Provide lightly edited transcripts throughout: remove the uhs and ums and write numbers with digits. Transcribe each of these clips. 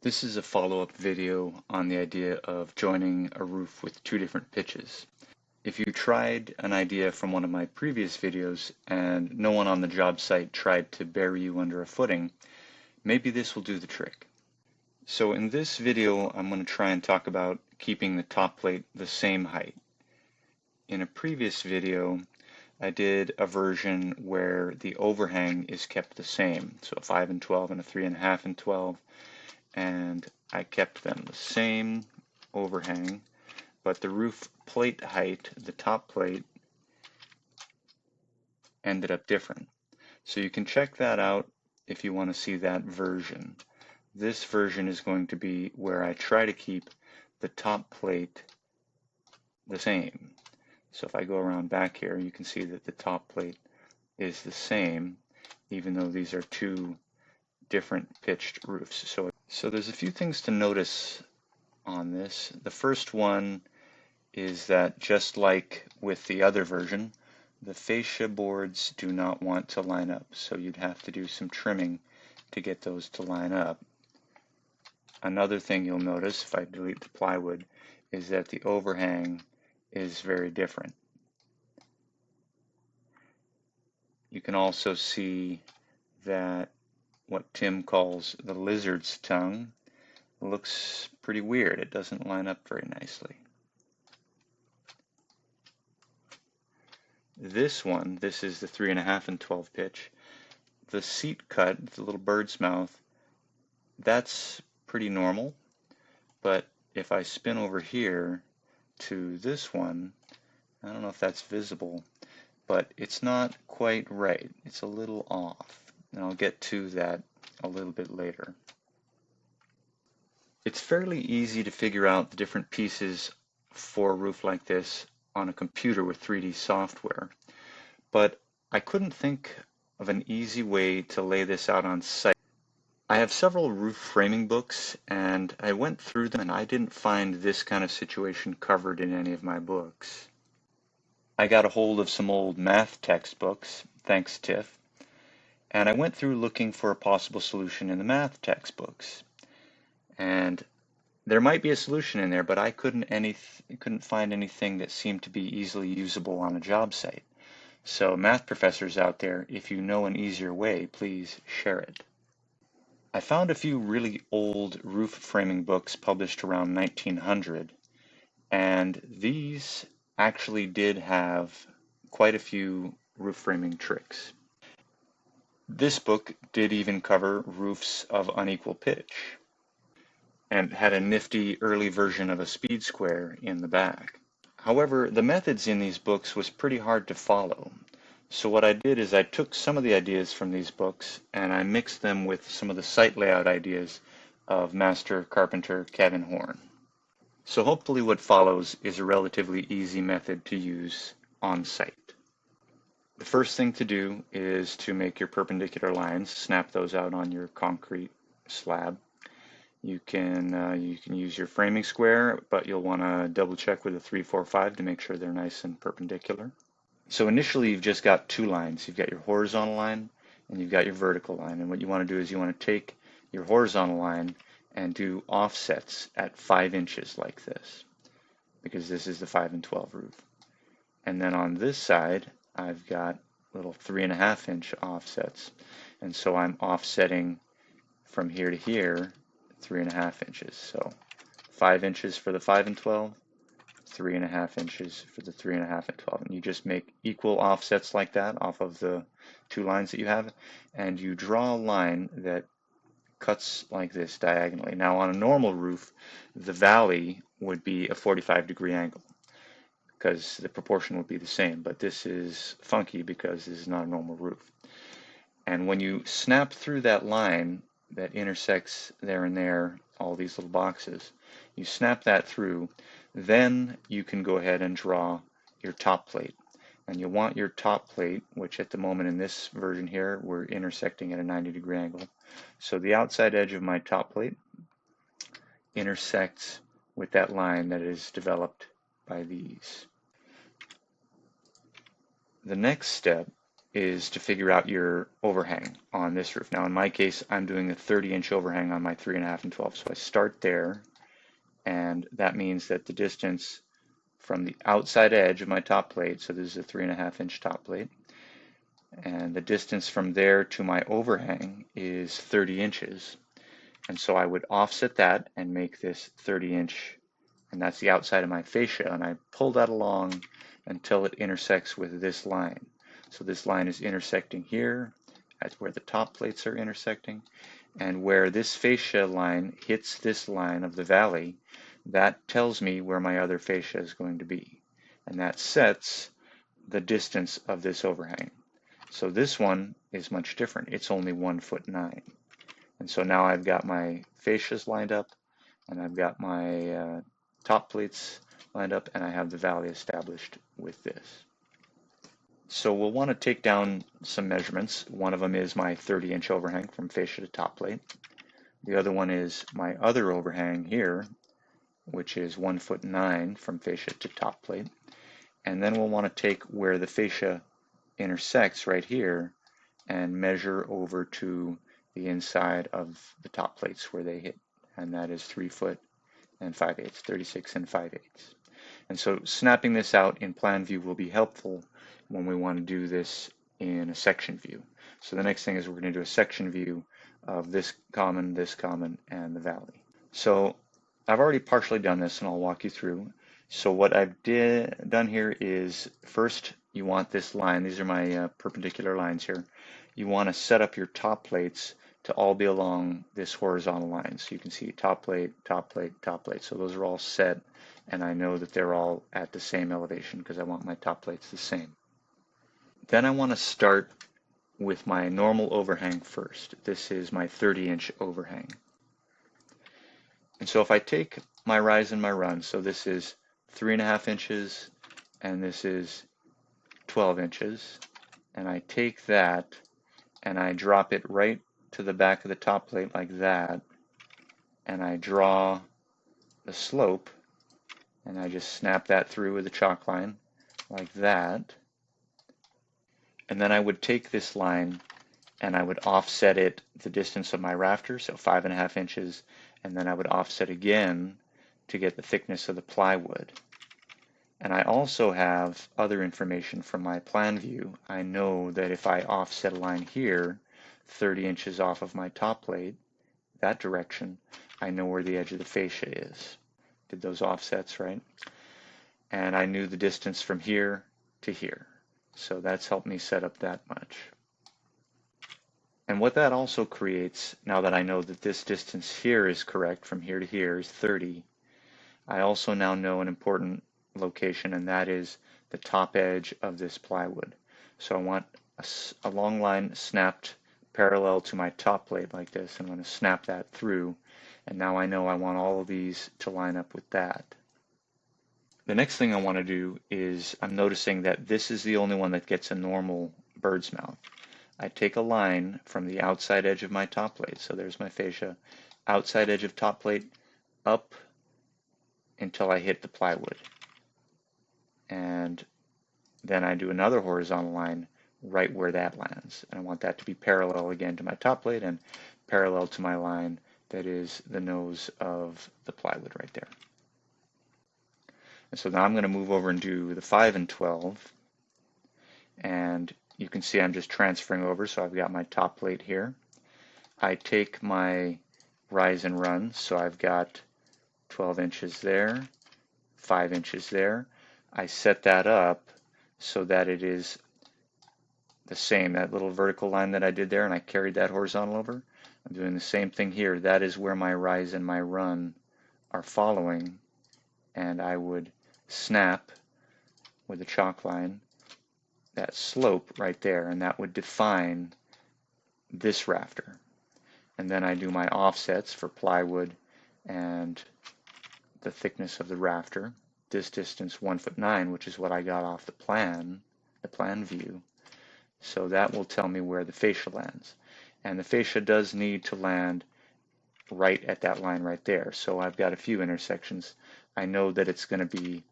This is a follow-up video on the idea of joining a roof with two different pitches. If you tried an idea from one of my previous videos and no one on the job site tried to bury you under a footing, maybe this will do the trick. So in this video, I'm going to try and talk about keeping the top plate the same height. In a previous video, I did a version where the overhang is kept the same, so a 5 and 12 and a 3.5 and 12. And I kept them the same overhang, but the roof plate height, the top plate, ended up different. So you can check that out if you want to see that version. This version is going to be where I try to keep the top plate the same. So if I go around back here, you can see that the top plate is the same, even though these are two different pitched roofs. So there's a few things to notice on this. The first one is that just like with the other version, the fascia boards do not want to line up, so you'd have to do some trimming to get those to line up. Another thing you'll notice if I delete the plywood is that the overhang is very different. You can also see that what Tim calls the lizard's tongue looks pretty weird. It doesn't line up very nicely. This is the 3.5 and 12 pitch. The seat cut, the little bird's mouth, that's pretty normal. But if I spin over here to this one, I don't know if that's visible, but it's not quite right. It's a little off. And I'll get to that a little bit later. It's fairly easy to figure out the different pieces for a roof like this on a computer with 3D software, but I couldn't think of an easy way to lay this out on site. I have several roof framing books, and I went through them and I didn't find this kind of situation covered in any of my books. I got a hold of some old math textbooks, thanks Tiff, and I went through looking for a possible solution in the math textbooks. And there might be a solution in there, but I couldn't find anything that seemed to be easily usable on a job site. So math professors out there, if you know an easier way, please share it. I found a few really old roof framing books published around 1900, and these actually did have quite a few roof framing tricks. This book did even cover roofs of unequal pitch, and had a nifty early version of a speed square in the back. However, the methods in these books was pretty hard to follow. So what I did is I took some of the ideas from these books and I mixed them with some of the site layout ideas of master carpenter Kevin Horn. So hopefully what follows is a relatively easy method to use on site. The first thing to do is to make your perpendicular lines, snap those out on your concrete slab. You can use your framing square, but you'll want to double check with a 3-4-5 to make sure they're nice and perpendicular. So initially you've just got two lines. You've got your horizontal line and you've got your vertical line. And what you want to do is you want to take your horizontal line and do offsets at 5 inches like this, because this is the 5 and 12 roof. And then on this side, I've got little 3.5 inch offsets. And so I'm offsetting from here to here 3.5 inches. So 5 inches for the 5 and 12, 3.5 inches for the 3.5 and 12. And you just make equal offsets like that off of the two lines that you have, and you draw a line that cuts like this diagonally. Now on a normal roof, the valley would be a 45-degree angle because the proportion would be the same, but this is funky because this is not a normal roof. And when you snap through that line that intersects there and there, all these little boxes, you snap that through, then you can go ahead and draw your top plate. And you want your top plate, which at the moment in this version here, we're intersecting at a 90-degree angle. So the outside edge of my top plate intersects with that line that is developed by these. The next step is to figure out your overhang on this roof. Now in my case, I'm doing a 30-inch overhang on my 3.5 and 12. So I start there, and that means that the distance from the outside edge of my top plate, so this is a 3.5-inch top plate, and the distance from there to my overhang is 30 inches. And so I would offset that and make this 30-inch, and that's the outside of my fascia, and I pull that along until it intersects with this line. So this line is intersecting here, that's where the top plates are intersecting, and where this fascia line hits this line of the valley, that tells me where my other fascia is going to be, and that sets the distance of this overhang. So this one is much different. It's only 1'9". And so now I've got my fascias lined up, and I've got my top plates lined up, and I have the valley established with this. So we'll want to take down some measurements. One of them is my 30-inch overhang from fascia to top plate. The other one is my other overhang here, which is 1'9" from fascia to top plate. And then we'll want to take where the fascia intersects right here and measure over to the inside of the top plates where they hit, and that is 3 foot and 5/8, 36 and 5/8. And so snapping this out in plan view will be helpful when we want to do this in a section view. So the next thing is we're going to do a section view of this common, and the valley. So I've already partially done this, and I'll walk you through. So what I've done here is, first you want this line, these are my perpendicular lines here, you want to set up your top plates to all be along this horizontal line. So you can see top plate, top plate, top plate. So those are all set, and I know that they're all at the same elevation because I want my top plates the same. Then I want to start with my normal overhang first. This is my 30-inch overhang. And so if I take my rise and my run, so this is 3.5 inches and this is 12 inches, and I take that and I drop it right to the back of the top plate like that, and I draw the slope, and I just snap that through with a chalk line like that. And then I would take this line and I would offset it the distance of my rafter, so 5.5 inches, and then I would offset again to get the thickness of the plywood. And I also have other information from my plan view. I know that if I offset a line here 30 inches off of my top plate, that direction, I know where the edge of the fascia is. Did those offsets right? And I knew the distance from here to here. So that's helped me set up that much. And what that also creates, now that I know that this distance here is correct, from here to here is 30, I also now know an important location, and that is the top edge of this plywood. So I want a long line snapped parallel to my top plate like this. I'm going to snap that through, and now I know I want all of these to line up with that. The next thing I want to do is, I'm noticing that this is the only one that gets a normal bird's mouth. I take a line from the outside edge of my top plate, so there's my fascia, outside edge of top plate, up until I hit the plywood. And then I do another horizontal line right where that lands. And I want that to be parallel again to my top plate and parallel to my line that is the nose of the plywood right there. And so now I'm going to move over and do the 5 and 12. And you can see I'm just transferring over, so I've got my top plate here. I take my rise and run, so I've got 12 inches there, 5 inches there. I set that up so that it is the same, that little vertical line that I did there, and I carried that horizontal over. I'm doing the same thing here. That is where my rise and my run are following, and I would snap with a chalk line that slope right there, and that would define this rafter. And then I do my offsets for plywood and the thickness of the rafter. This distance 1'9", which is what I got off the plan view. So that will tell me where the fascia lands. And the fascia does need to land right at that line right there. So I've got a few intersections. I know that it's going to be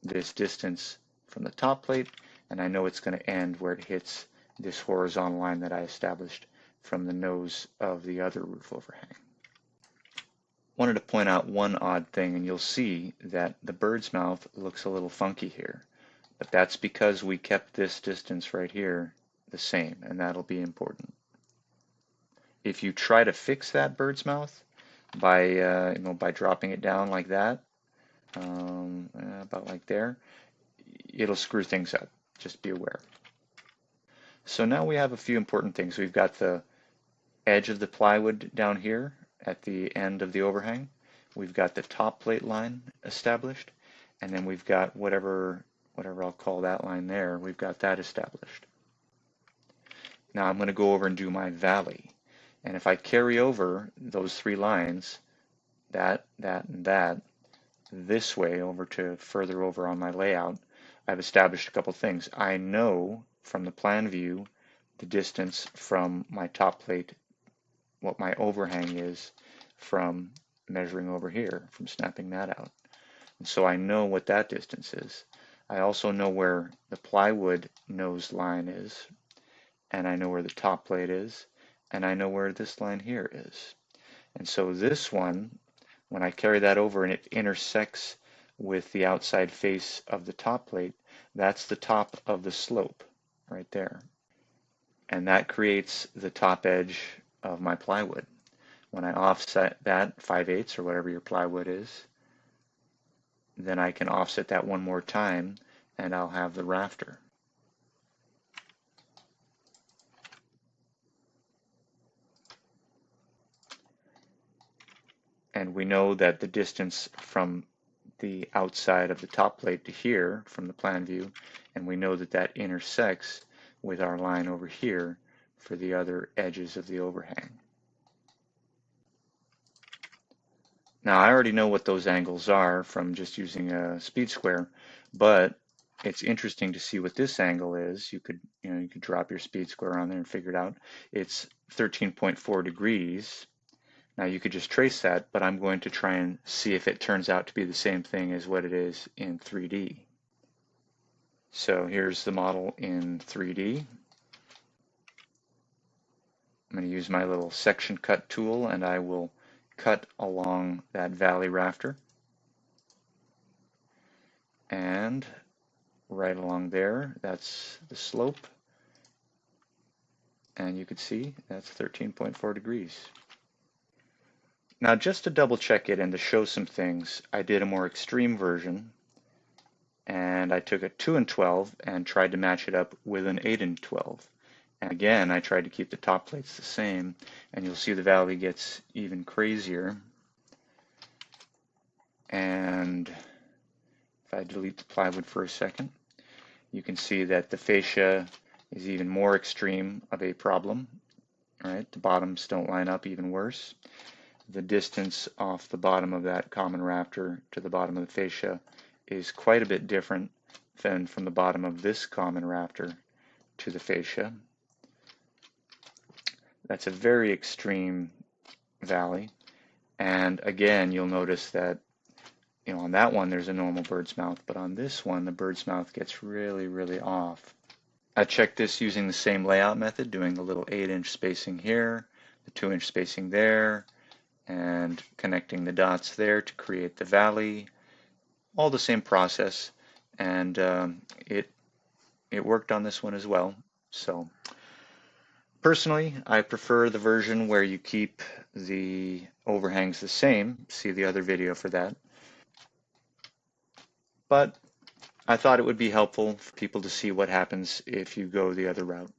this distance from the top plate, and I know it's going to end where it hits this horizontal line that I established from the nose of the other roof overhang. Wanted to point out one odd thing, and you'll see that the bird's mouth looks a little funky here, but that's because we kept this distance right here the same, and that'll be important. If you try to fix that bird's mouth by by dropping it down like that, about like there, it'll screw things up. Just be aware. So now we have a few important things. We've got the edge of the plywood down here at the end of the overhang. We've got the top plate line established, and then we've got whatever I'll call that line there, we've got that established. Now I'm going to go over and do my valley. And if I carry over those three lines, that, and that, this way over to further over on my layout, I've established a couple things. I know from the plan view the distance from my top plate, what my overhang is from measuring over here, from snapping that out. And so I know what that distance is. I also know where the plywood nose line is, and I know where the top plate is, and I know where this line here is. And so this one, when I carry that over and it intersects with the outside face of the top plate, that's the top of the slope right there. And that creates the top edge of my plywood. When I offset that 5/8 or whatever your plywood is, then I can offset that one more time and I'll have the rafter. And we know that the distance from the outside of the top plate to here from the plan view, and we know that that intersects with our line over here for the other edges of the overhang. Now I already know what those angles are from just using a speed square, but it's interesting to see what this angle is. You could drop your speed square on there and figure it out. It's 13.4 degrees. Now you could just trace that, but I'm going to try and see if it turns out to be the same thing as what it is in 3D. So here's the model in 3D. I'm going to use my little section cut tool and I will cut along that valley rafter. And right along there, that's the slope. And you can see that's 13.4 degrees. Now just to double check it and to show some things, I did a more extreme version and I took a 2 and 12 and tried to match it up with an 8 and 12. And again, I tried to keep the top plates the same, and you'll see the valley gets even crazier. And if I delete the plywood for a second, you can see that the fascia is even more extreme of a problem. Right? The bottoms don't line up, even worse. The distance off the bottom of that common rafter to the bottom of the fascia is quite a bit different than from the bottom of this common rafter to the fascia. That's a very extreme valley. And again, you'll notice that on that one there's a normal bird's mouth, but on this one the bird's mouth gets really, really off. I checked this using the same layout method, doing the little 8-inch spacing here, the 2-inch spacing there, and connecting the dots there to create the valley. All the same process, and it worked on this one as well. So personally, I prefer the version where you keep the overhangs the same. See the other video for that. But I thought it would be helpful for people to see what happens if you go the other route.